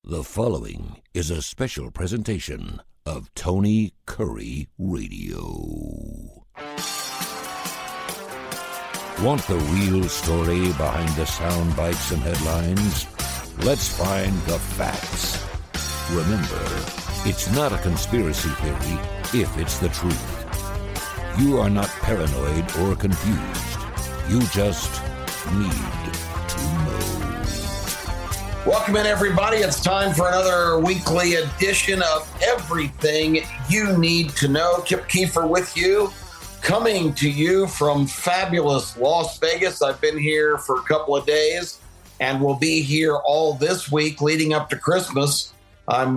The following is a special presentation of Tony Kurre Radio. Want the real story behind the sound bites and headlines? Let's find the facts. Remember, it's not a conspiracy theory if it's the truth. You are not paranoid or confused. You just need to know. Welcome in, everybody. It's time for another weekly edition of Everything You Need to Know. Kip Keefer with you, coming to you from fabulous Las Vegas. I've been here for a couple of days and will be here all this week leading up to Christmas. I'm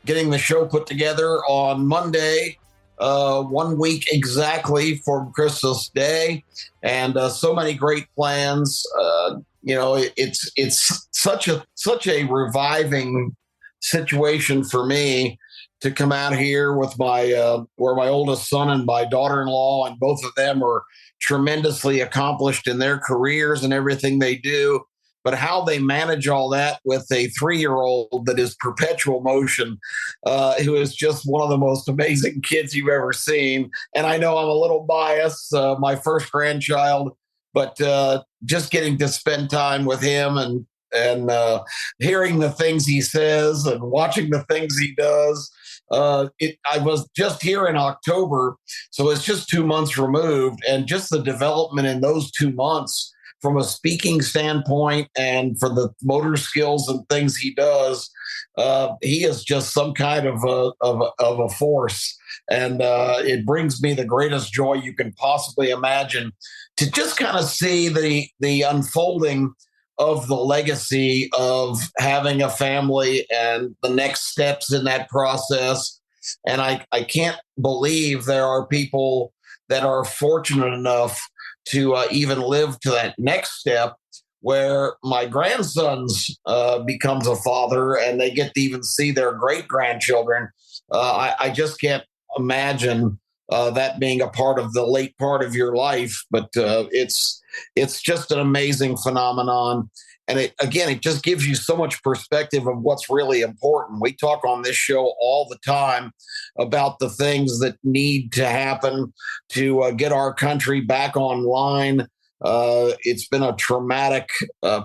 getting the show put together on Monday, 1 week exactly from Christmas Day, and so many great plans. It's such a reviving situation for me to come out here with my where my oldest son and my daughter-in-law, and both of them are tremendously accomplished in their careers and everything they do. But how they manage all that with a 3-year-old that is perpetual motion, who is just one of the most amazing kids you've ever seen. And I know I'm a little biased, my first grandchild, but just getting to spend time with him and hearing the things he says and watching the things he does. I was just here in October, so it's just 2 months removed, and just the development in those 2 months from a speaking standpoint and for the motor skills and things he does, he is just some kind of a force. And it brings me the greatest joy you can possibly imagine to just kind of see the unfolding of the legacy of having a family and the next steps in that process. And I can't believe there are people that are fortunate enough to even live to that next step where my grandsons becomes a father and they get to even see their great grandchildren. I just can't imagine that being a part of the late part of your life, but it's just an amazing phenomenon. And it just gives you so much perspective of what's really important. We talk on this show all the time about the things that need to happen to get our country back online. It's been a traumatic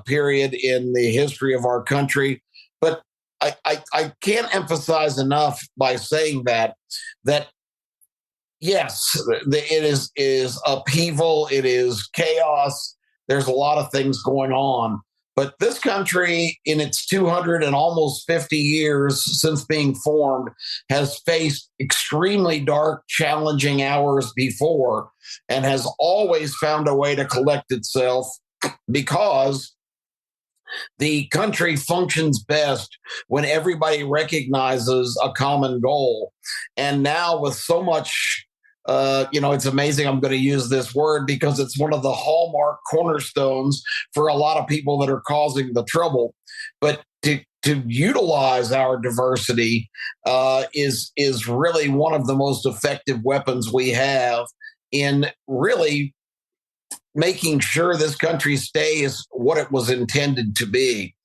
period in the history of our country. But I can't emphasize enough by saying that yes, it is upheaval. It is chaos. There's a lot of things going on. But this country, in its 200 and almost 50 years since being formed, has faced extremely dark, challenging hours before and has always found a way to collect itself because the country functions best when everybody recognizes a common goal. And now with so much it's amazing. I'm going to use this word because it's one of the hallmark cornerstones for a lot of people that are causing the trouble. But to utilize our diversity is really one of the most effective weapons we have in really making sure this country stays what it was intended to be.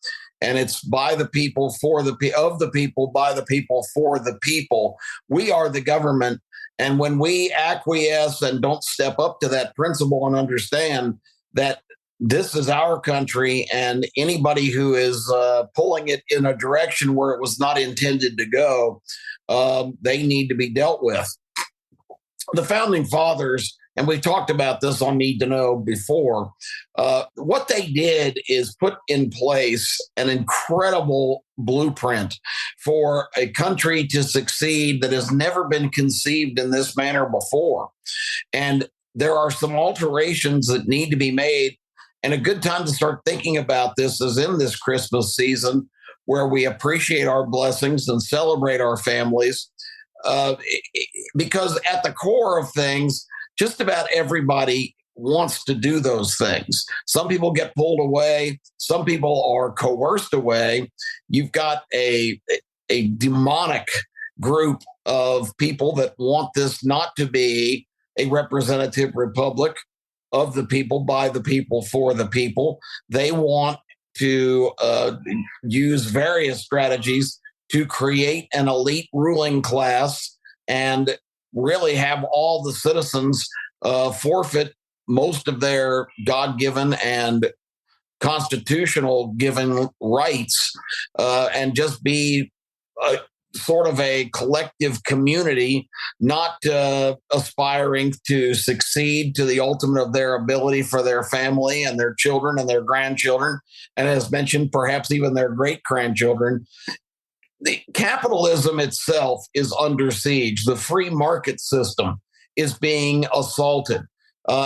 And it's by the people, for the of the people, by the people, for the people. We are the government. And when we acquiesce and don't step up to that principle and understand that this is our country and anybody who is pulling it in a direction where it was not intended to go, they need to be dealt with. The founding fathers, and we've talked about this on Need to Know before, what they did is put in place an incredible blueprint for a country to succeed that has never been conceived in this manner before. And there are some alterations that need to be made. And a good time to start thinking about this is in this Christmas season, where we appreciate our blessings and celebrate our families. Because at the core of things, just about everybody wants to do those things. Some people get pulled away. Some people are coerced away. You've got a demonic group of people that want this not to be a representative republic of the people, by the people, for the people. They want to use various strategies to create an elite ruling class and really have all the citizens forfeit most of their God-given and constitutional given rights and just be sort of a collective community, not aspiring to succeed to the ultimate of their ability for their family and their children and their grandchildren, and as mentioned, perhaps even their great grandchildren. The capitalism itself is under siege. The free market system is being assaulted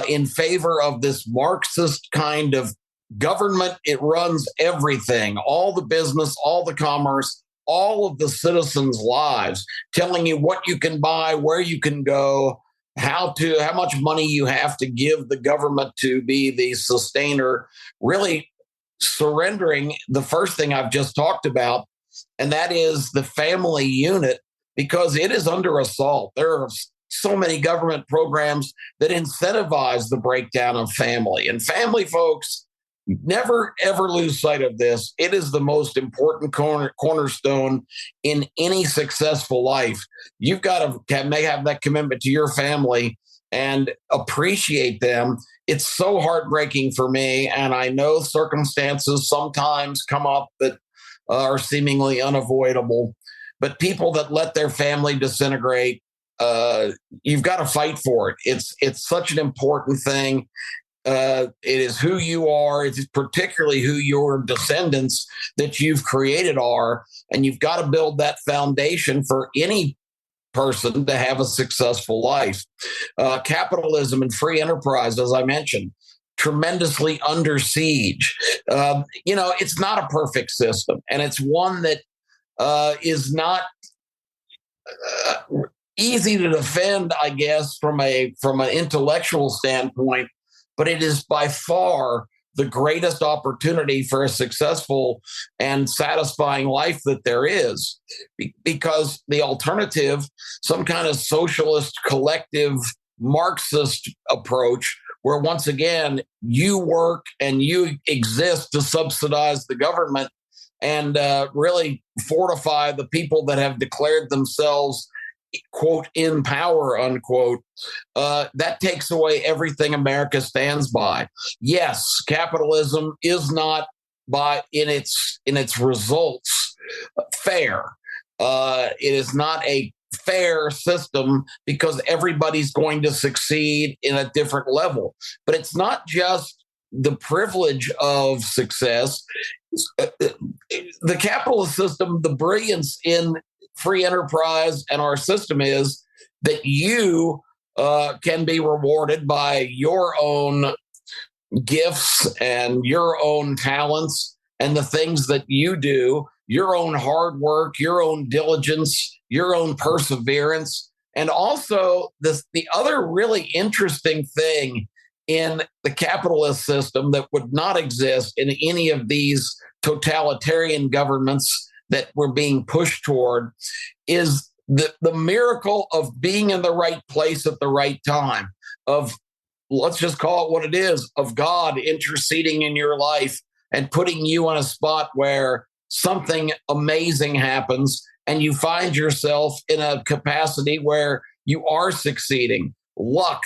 in favor of this Marxist kind of government. It runs everything, all the business, all the commerce, all of the citizens' lives, telling you what you can buy, where you can go, how much money you have to give the government to be the sustainer, really surrendering the first thing I've just talked about, and that is the family unit, because it is under assault. There are so many government programs that incentivize the breakdown of family. And family, folks, never, ever lose sight of this. It is the most important cornerstone in any successful life. You've got to have that commitment to your family and appreciate them. It's so heartbreaking for me. And I know circumstances sometimes come up that are seemingly unavoidable. But people that let their family disintegrate, you've got to fight for it. It's such an important thing. It is who you are. It's particularly who your descendants that you've created are. And you've got to build that foundation for any person to have a successful life. Capitalism and free enterprise, as I mentioned, tremendously under siege. It's not a perfect system, and it's one that is not easy to defend, I guess, from an intellectual standpoint. But it is by far the greatest opportunity for a successful and satisfying life that there is, because the alternative, some kind of socialist, collective, Marxist approach, where once again, you work and you exist to subsidize the government and really fortify the people that have declared themselves, quote, in power, unquote, that takes away everything America stands by. Yes, capitalism is not in its results fair. It is not a fair system because everybody's going to succeed in a different level. But it's not just the privilege of success. The capitalist system, the brilliance in free enterprise and our system is that you can be rewarded by your own gifts and your own talents and the things that you do, your own hard work, your own diligence, your own perseverance. And also the other really interesting thing in the capitalist system that would not exist in any of these totalitarian governments that we're being pushed toward is the miracle of being in the right place at the right time, of, let's just call it what it is, of God interceding in your life and putting you in a spot where something amazing happens and you find yourself in a capacity where you are succeeding. Luck,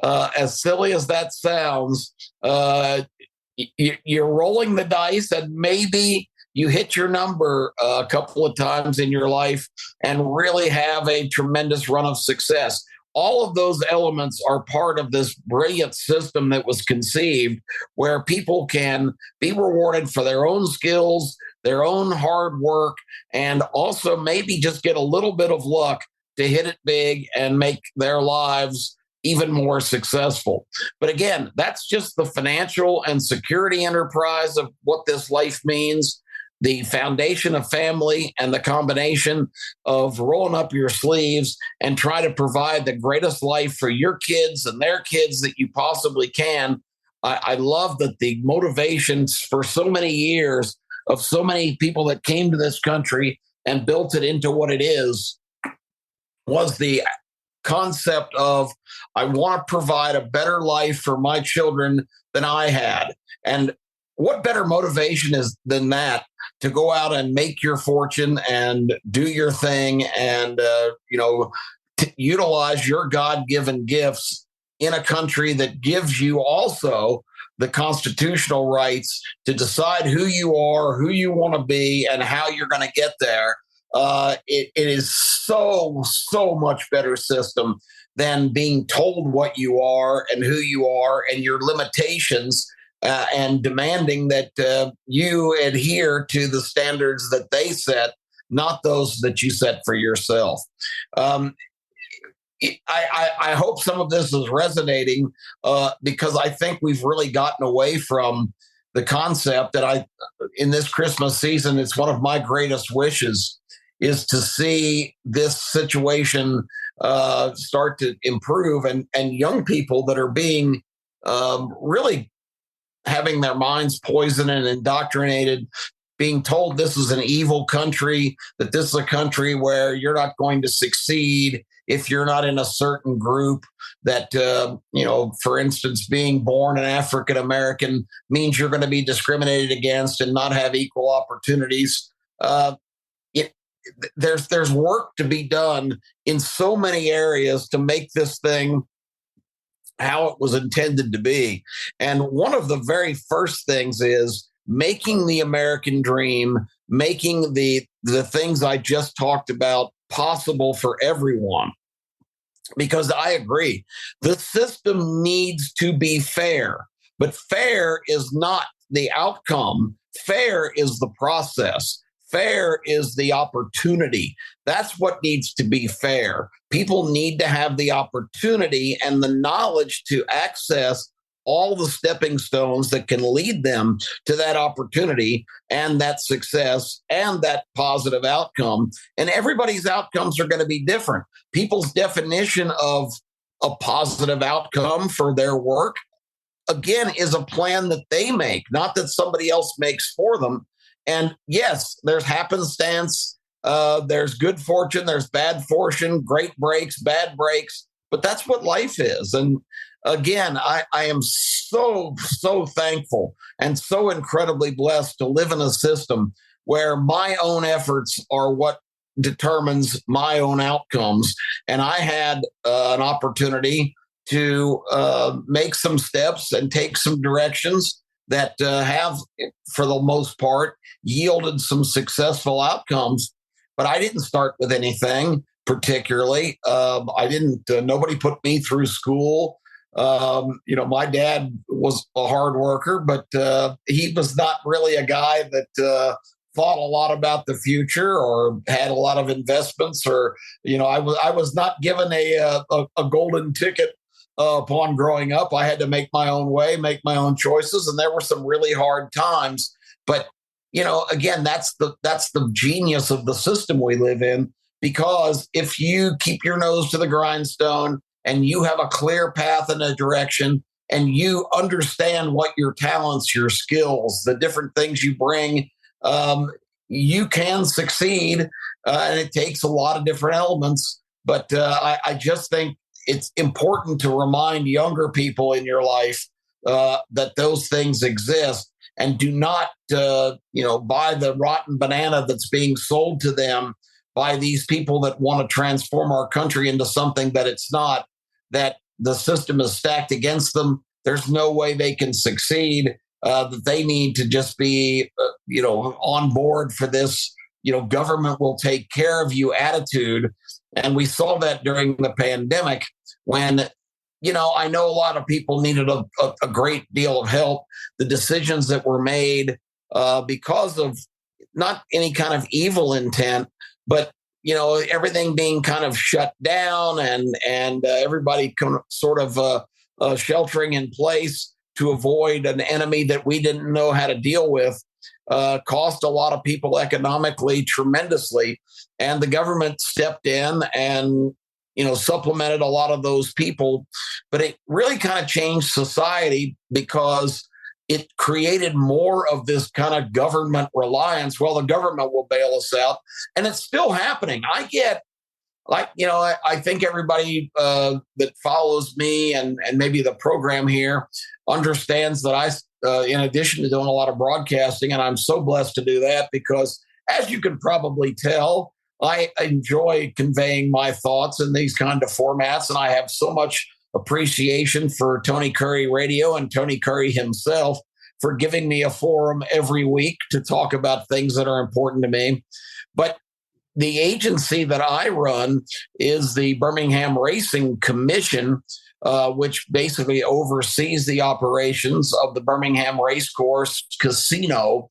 as silly as that sounds, you're rolling the dice and maybe you hit your number a couple of times in your life and really have a tremendous run of success. All of those elements are part of this brilliant system that was conceived where people can be rewarded for their own skills, their own hard work, and also maybe just get a little bit of luck to hit it big and make their lives even more successful. But again, that's just the financial and security enterprise of what this life means. The foundation of family and the combination of rolling up your sleeves and try to provide the greatest life for your kids and their kids that you possibly can. I love that the motivations for so many years of so many people that came to this country and built it into what it is was the concept of, I want to provide a better life for my children than I had. And what better motivation is than that to go out and make your fortune and do your thing and, utilize your God-given gifts in a country that gives you also the constitutional rights to decide who you are, who you want to be, and how you're going to get there. It is so much better system than being told what you are and who you are and your limitations, and demanding that you adhere to the standards that they set, not those that you set for yourself. I hope some of this is resonating, because I think we've really gotten away from the concept that in this Christmas season, it's one of my greatest wishes is to see this situation start to improve, and young people that are being really having their minds poisoned and indoctrinated, being told this is an evil country, that this is a country where you're not going to succeed if you're not in a certain group, that, for instance, being born an African American means you're going to be discriminated against and not have equal opportunities. There's work to be done in so many areas to make this thing how it was intended to be. And one of the very first things is making the American dream, making the things I just talked about possible for everyone. Because I agree, the system needs to be fair, but fair is not the outcome. Fair is the process. Fair is the opportunity. That's what needs to be fair. People need to have the opportunity and the knowledge to access all the stepping stones that can lead them to that opportunity and that success and that positive outcome. And everybody's outcomes are going to be different. People's definition of a positive outcome for their work, again, is a plan that they make, not that somebody else makes for them. And yes, there's happenstance, there's good fortune, there's bad fortune, great breaks, bad breaks, but that's what life is. And again, I am so thankful and so incredibly blessed to live in a system where my own efforts are what determines my own outcomes. And I had an opportunity to make some steps and take some directions that have, for the most part, yielded some successful outcomes. But I didn't start with anything particularly. Nobody put me through school. My dad was a hard worker, but he was not really a guy that thought a lot about the future or had a lot of investments, or, I was not given a golden ticket upon growing up. I had to make my own way, make my own choices, and there were some really hard times. But again, that's the genius of the system we live in, because if you keep your nose to the grindstone and you have a clear path and a direction, and you understand what your talents, your skills, the different things you bring, you can succeed. And it takes a lot of different elements. But I just think it's important to remind younger people in your life that those things exist, and do not, buy the rotten banana that's being sold to them by these people that want to transform our country into something that it's not, that the system is stacked against them. There's no way they can succeed, that they need to just be, on board for this, government will take care of you attitude. And we saw that during the pandemic when, I know a lot of people needed a great deal of help. The decisions that were made because of not any kind of evil intent, but everything being kind of shut down and everybody sort of sheltering in place to avoid an enemy that we didn't know how to deal with, cost a lot of people economically tremendously. And the government stepped in and supplemented a lot of those people. But it really kind of changed society because it created more of this kind of government reliance. Well, the government will bail us out. And it's still happening. I get, I think everybody that follows me and maybe the program here understands that I in addition to doing a lot of broadcasting. And I'm so blessed to do that because, as you can probably tell, I enjoy conveying my thoughts in these kind of formats. And I have so much appreciation for Tony Kurre Radio and Tony Kurre himself for giving me a forum every week to talk about things that are important to me. But the agency that I run is the Birmingham Racing Commission, which basically oversees the operations of the Birmingham Racecourse Casino.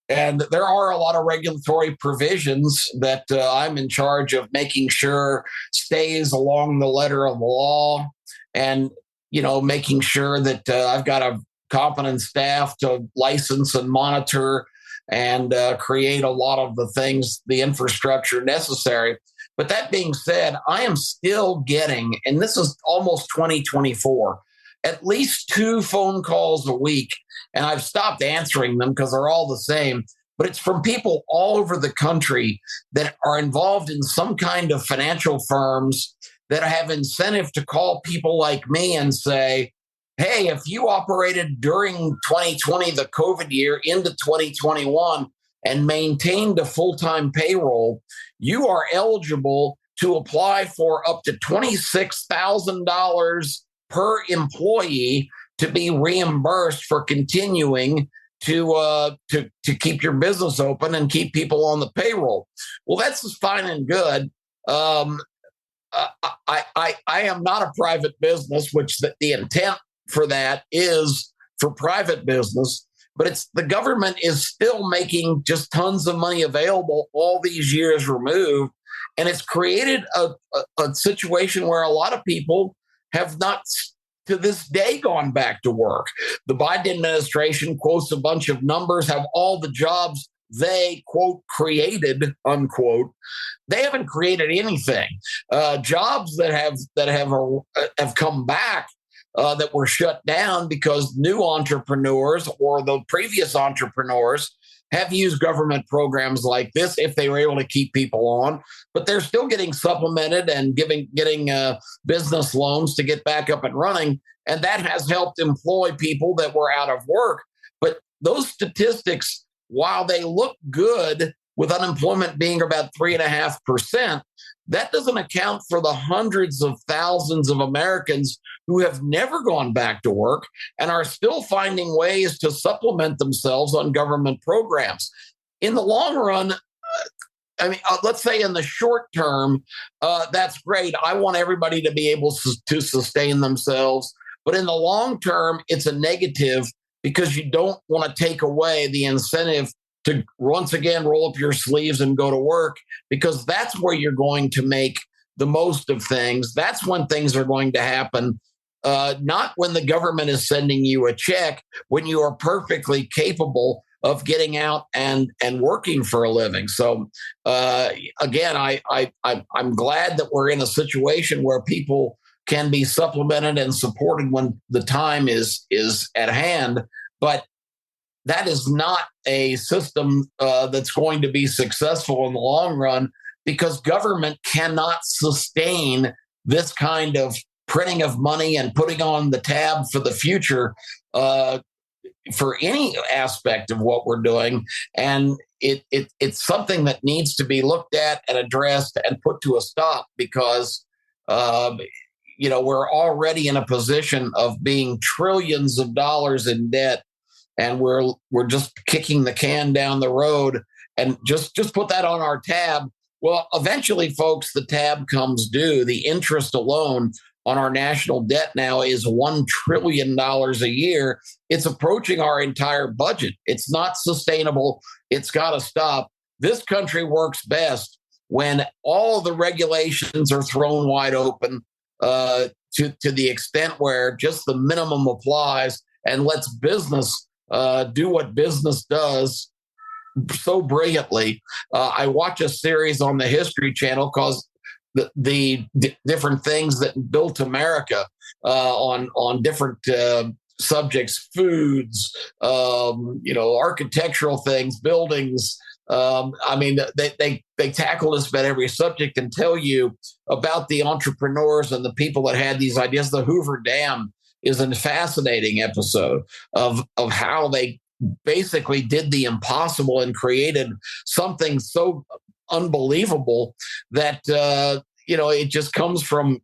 And there are a lot of regulatory provisions that I'm in charge of making sure stays along the letter of the law, and, making sure that I've got a competent staff to license and monitor and create a lot of the things, the infrastructure necessary. But that being said, I am still getting, and this is almost 2024, at least 2 phone calls a week. And I've stopped answering them because they're all the same. But it's from people all over the country that are involved in some kind of financial firms that have incentive to call people like me and say, hey, if you operated during 2020, the COVID year, into 2021 and maintained a full-time payroll, you are eligible to apply for up to $26,000 per employee to be reimbursed for continuing to keep your business open and keep people on the payroll. Well, that's fine and good. I am not a private business, which the intent for that is for private business, but it's the government is still making just tons of money available all these years removed. And it's created a situation where a lot of people have not to this day gone back to work. The Biden administration quotes a bunch of numbers, have all the jobs they, quote, created, unquote. They haven't created anything. Jobs that have come back that were shut down because new entrepreneurs or the previous entrepreneurs have used government programs like this if they were able to keep people on, but they're still getting supplemented and getting business loans to get back up and running. And that has helped employ people that were out of work. But those statistics, while they look good with unemployment being about 3.5%, that doesn't account for the hundreds of thousands of Americans who have never gone back to work and are still finding ways to supplement themselves on government programs. In the long run, let's say in the short term, that's great. I want everybody to be able to sustain themselves. But in the long term, it's a negative because you don't want to take away the incentive to once again roll up your sleeves and go to work, because that's where you're going to make the most of things. That's when things are going to happen, not when the government is sending you a check, when you are perfectly capable of getting out and working for a living. So again, I'm glad that we're in a situation where people can be supplemented and supported when the time is at hand. But that is not a system that's going to be successful in the long run, because government cannot sustain this kind of printing of money and putting on the tab for the future for any aspect of what we're doing. And it's something that needs to be looked at and addressed and put to a stop, because we're already in a position of being trillions of dollars in debt. And we're just kicking the can down the road, and just put that on our tab. Well, eventually, folks, the tab comes due. The interest alone on our national debt now is $1 trillion a year. It's approaching our entire budget. It's not sustainable. It's got to stop. This country works best when all the regulations are thrown wide open to the extent where just the minimum applies, and lets business do what business does so brilliantly. I watch a series on the History Channel called the different things that built America on different subjects, foods, architectural things, buildings. They tackle just about every subject and tell you about the entrepreneurs and the people that had these ideas. The Hoover Dam is a fascinating episode of how they basically did the impossible and created something so unbelievable that it just comes from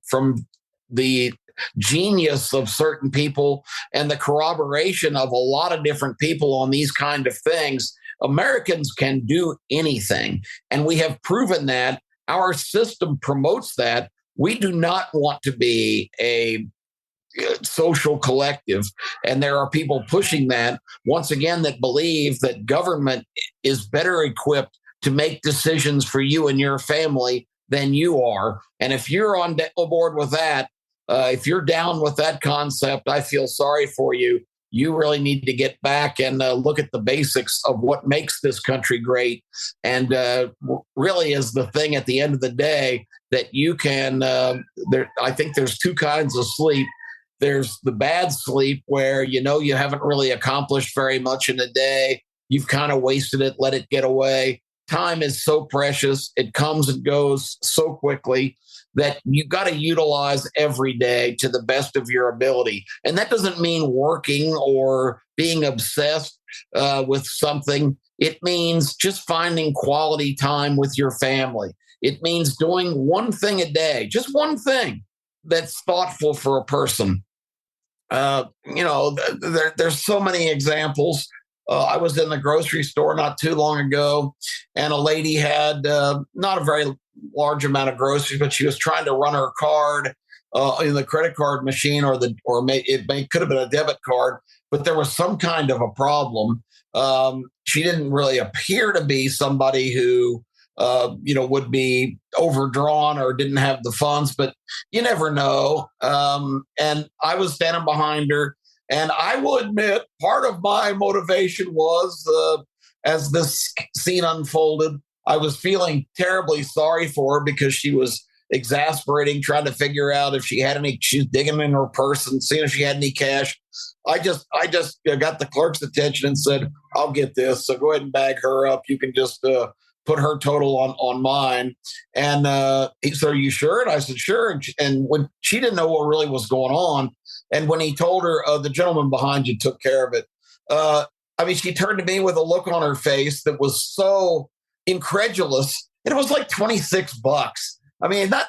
the genius of certain people and the corroboration of a lot of different people on these kind of things. Americans can do anything, and we have proven that. Our system promotes that. We do not want to be a social collective, and there are people pushing that once again that believe that government is better equipped to make decisions for you and your family than you are. And if you're on board with that, if you're down with that concept, I feel sorry for you. You really need to get back and look at the basics of what makes this country great. And really is the thing at the end of the day that you can, I think there's two kinds of sleep. There's the bad sleep where, you haven't really accomplished very much in a day. You've kind of wasted it, let it get away. Time is so precious. It comes and goes so quickly that you got to utilize every day to the best of your ability. And that doesn't mean working or being obsessed with something. It means just finding quality time with your family. It means doing one thing a day, just one thing that's thoughtful for a person. There's so many examples. I was in the grocery store not too long ago, and a lady had not a very large amount of groceries, but she was trying to run her card in the credit card machine, it could have been a debit card, but there was some kind of a problem. She didn't really appear to be somebody who would be overdrawn or didn't have the funds, but you never know. And I was standing behind her. And I will admit, part of my motivation was, as this scene unfolded, I was feeling terribly sorry for her because she was exasperating, trying to figure out if she had any. She's digging in her purse and seeing if she had any cash. I just got the clerk's attention and said, "I'll get this. So go ahead and bag her up. You can just put her total on mine." And he said, "Are you sure?" And I said, "Sure." And when she didn't know what really was going on. And when he told her, the gentleman behind you took care of it, she turned to me with a look on her face that was so incredulous. And it was like $26. Not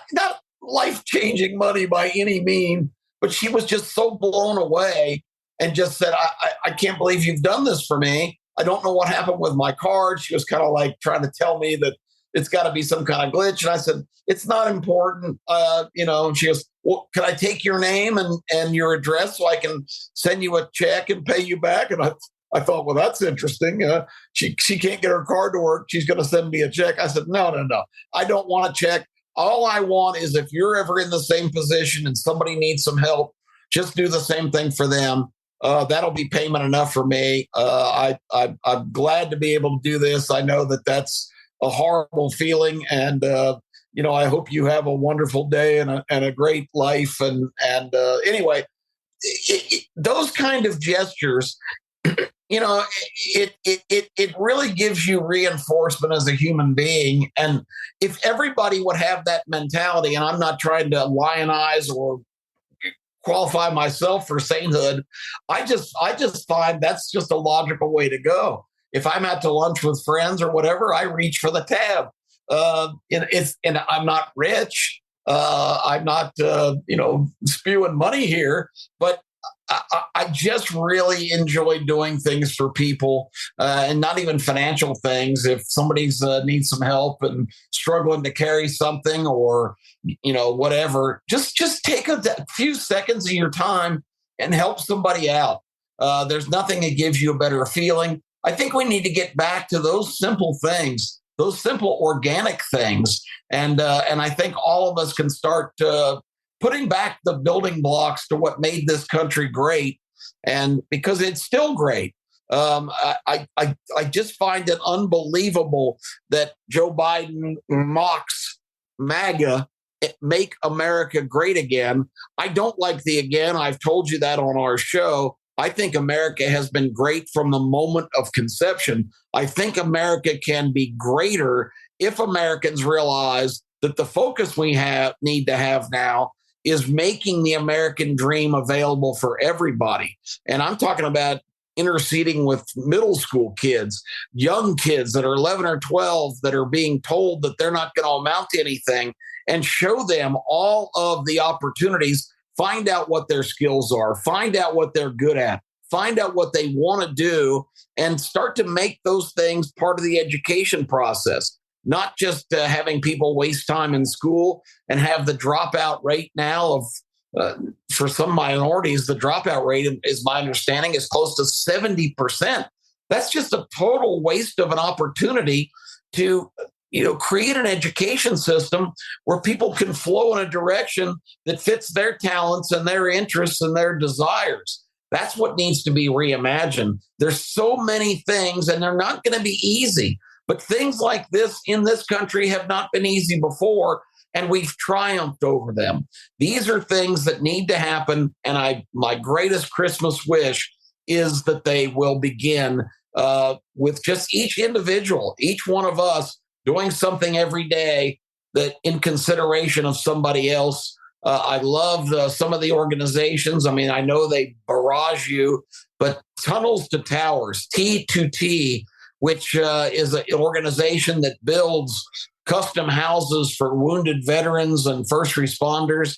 life-changing money by any means, but she was just so blown away and just said, I can't believe you've done this for me. I don't know what happened with my card. She was kind of like trying to tell me that it's got to be some kind of glitch. And I said, it's not important. And she goes, "Well, can I take your name and your address so I can send you a check and pay you back?" And I thought, well, that's interesting. She can't get her card to work. She's going to send me a check. I said, no. I don't want a check. All I want is if you're ever in the same position and somebody needs some help, just do the same thing for them. That'll be payment enough for me. I'm glad to be able to do this. I know that that's a horrible feeling. And, I hope you have a wonderful day and a great life. And anyway, those kind of gestures, it really gives you reinforcement as a human being. And if everybody would have that mentality, and I'm not trying to lionize or qualify myself for sainthood, I just find that's just a logical way to go. If I'm out to lunch with friends or whatever, I reach for the tab. And I'm not rich. I'm not, spewing money here, but I just really enjoy doing things for people, and not even financial things. If somebody's needs some help and struggling to carry something or, whatever, just take a few seconds of your time and help somebody out. There's nothing that gives you a better feeling. I think we need to get back to those simple things, those simple organic things. And I think all of us can start putting back the building blocks to what made this country great. And because it's still great. I just find it unbelievable that Joe Biden mocks MAGA, make America great again. I don't like the again. I've told you that on our show. I think America has been great from the moment of conception. I think America can be greater if Americans realize that the focus we need to have now is making the American dream available for everybody. And I'm talking about interceding with middle school kids, young kids that are 11 or 12 that are being told that they're not going to amount to anything, and show them all of the opportunities, find out what their skills are, find out what they're good at, find out what they want to do, and start to make those things part of the education process. Not just having people waste time in school and have the dropout rate now of, for some minorities, the dropout rate, is my understanding, is close to 70%. That's just a total waste of an opportunity to, create an education system where people can flow in a direction that fits their talents and their interests and their desires. That's what needs to be reimagined. There's so many things, and they're not going to be easy. But things like this in this country have not been easy before, and we've triumphed over them. These are things that need to happen, and my greatest Christmas wish is that they will begin with just each individual, each one of us doing something every day that in consideration of somebody else. I love some of the organizations. I mean, I know they barrage you, but Tunnels to Towers, T2T, which is an organization that builds custom houses for wounded veterans and first responders.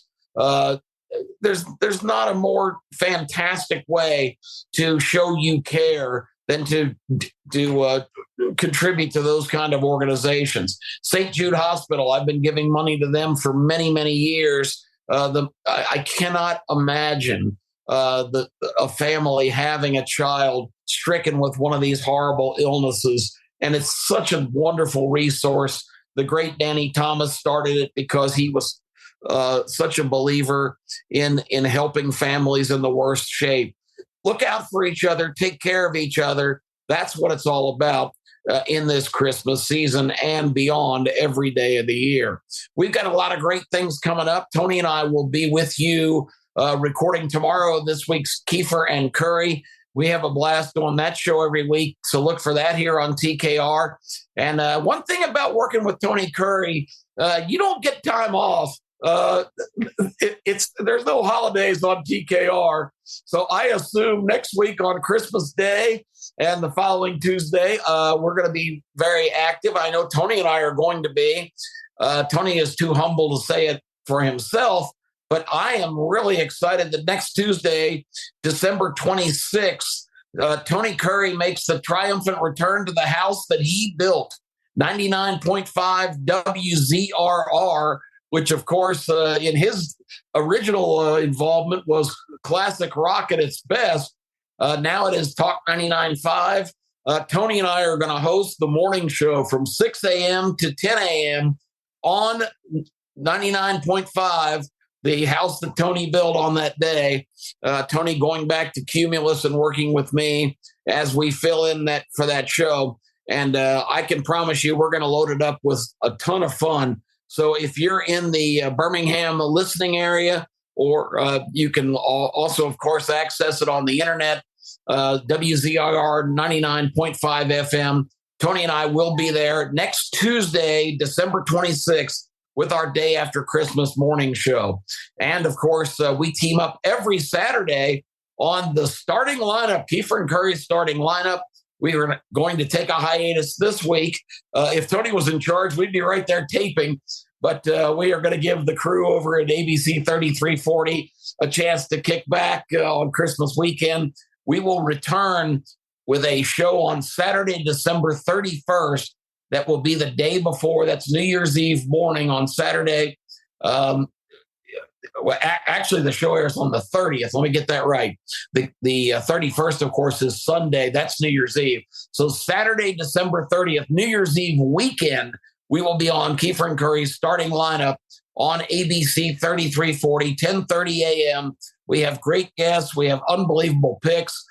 There's not a more fantastic way to show you care than to contribute to those kind of organizations. St. Jude Hospital, I've been giving money to them for many, many years. I cannot imagine a family having a child stricken with one of these horrible illnesses. And it's such a wonderful resource. The great Danny Thomas started it because he was such a believer in helping families in the worst shape. Look out for each other, take care of each other. That's what it's all about in this Christmas season and beyond, every day of the year. We've got a lot of great things coming up. Tony and I will be with you recording tomorrow this week's Keefer and Kurre. We have a blast on that show every week, so look for that here on TKR. And one thing about working with Tony Kurre, you don't get time off. There's no holidays on TKR, so I assume next week on Christmas Day and the following Tuesday, we're going to be very active. I know Tony and I are going to be. Tony is too humble to say it for himself, but I am really excited that next Tuesday, December 26th, Tony Kurre makes the triumphant return to the house that he built, 99.5 WZRR, which, of course, in his original involvement was classic rock at its best. Now it is Talk 99.5. Tony and I are going to host the morning show from 6 a.m. to 10 a.m. on 99.5, the house that Tony built on that day. Tony going back to Cumulus and working with me as we fill in that for that show. And I can promise you we're going to load it up with a ton of fun. So if you're in the Birmingham listening area, or you can also, of course, access it on the internet, WZIR 99.5 FM. Tony and I will be there next Tuesday, December 26th, with our day after Christmas morning show. And, of course, we team up every Saturday on the starting lineup, Keefer and Kurre's starting lineup. We were going to take a hiatus this week. If Tony was in charge, we'd be right there taping. But we are going to give the crew over at ABC 3340 a chance to kick back on Christmas weekend. We will return with a show on Saturday, December 31st. That will be the day before. That's New Year's Eve morning on Saturday. Actually, the show airs on the 30th. Let me get that right. The 31st, of course, is Sunday. That's New Year's Eve. So Saturday, December 30th, New Year's Eve weekend, we will be on Keefer and Kurre's starting lineup on ABC 3340, 10:30 a.m. We have great guests. We have unbelievable picks.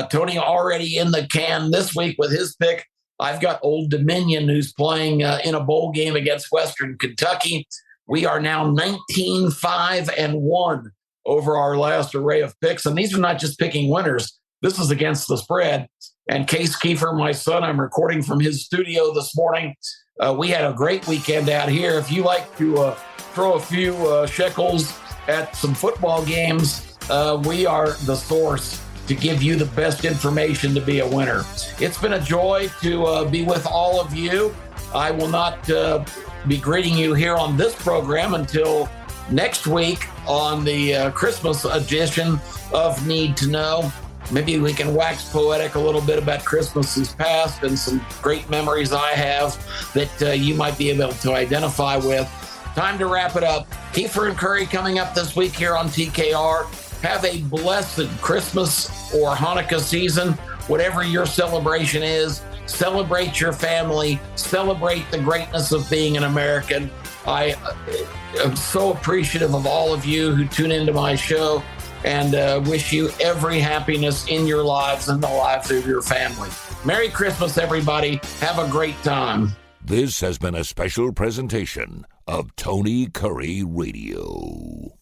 Tony already in the can this week with his pick. I've got Old Dominion, who's playing in a bowl game against Western Kentucky. We are now 19-5-1 over our last array of picks. And these are not just picking winners. This is against the spread. And Case Keefer, my son, I'm recording from his studio this morning. We had a great weekend out here. If you like to throw a few shekels at some football games, we are the source to give you the best information to be a winner. It's been a joy to be with all of you. I will not be greeting you here on this program until next week on the Christmas edition of Need to Know. Maybe we can wax poetic a little bit about Christmases past and some great memories I have that you might be able to identify with. Time to wrap it up. Keefer and Kurre coming up this week here on TKR. Have a blessed Christmas or Hanukkah season, whatever your celebration is. Celebrate your family. Celebrate the greatness of being an American. I am so appreciative of all of you who tune into my show, and wish you every happiness in your lives and the lives of your family. Merry Christmas, everybody. Have a great time. This has been a special presentation of Tony Kurre Radio.